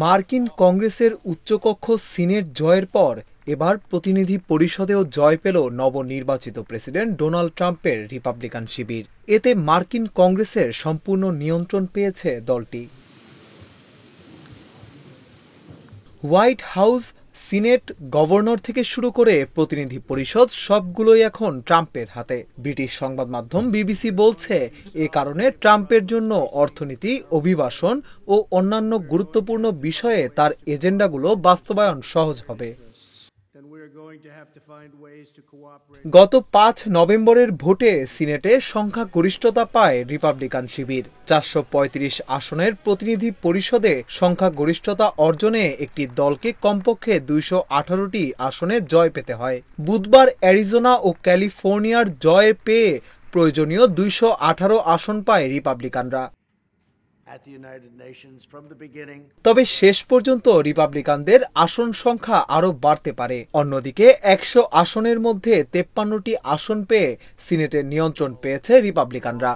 মার্কিন কংগ্রেসের উচ্চকক্ষ সিনেট জয়ের পর এবার প্রতিনিধি পরিষদেও জয় পেল নবনির্বাচিত প্রেসিডেন্ট ডোনাল্ড ট্রাম্পের রিপাবলিকান শিবির। এতে মার্কিন কংগ্রেসের সম্পূর্ণ নিয়ন্ত্রণ পেয়েছে দলটি। হোয়াইট হাউস, সিনেট, গভর্নর থেকে শুরু করে প্রতিনিধি পরিষদ সবগুলোই এখন ট্রাম্পের হাতে। ব্রিটিশ সংবাদ মাধ্যম বিবিসি বলছে, এ কারণে ট্রাম্পের জন্য অর্থনীতি, অভিবাসন ও অন্যান্য গুরুত্বপূর্ণ বিষয়ে তার এজেন্ডাগুলো বাস্তবায়ন সহজ হবে। গত ৫ নভেম্বরের ভোটে সিনেটে সংখ্যাগরিষ্ঠতা পায় রিপাবলিকান শিবির। ৪৩৫ আসনের প্রতিনিধি পরিষদে সংখ্যাগরিষ্ঠতা অর্জনে একটি দলকে কমপক্ষে ২১৮টি আসনে জয় পেতে হয়। বুধবার অ্যারিজোনা ও ক্যালিফোর্নিয়ার জয় পেয়ে প্রয়োজনীয় ২১৮ আসন পায় রিপাবলিকানরা। তবে শেষ পর্যন্ত রিপাবলিকানদের আসন সংখ্যা আরও বাড়তে পারে। অন্যদিকে ১০০ আসনের মধ্যে ৫৩টি আসন পেয়ে সিনেটের নিয়ন্ত্রণ পেয়েছে রিপাবলিকানরা।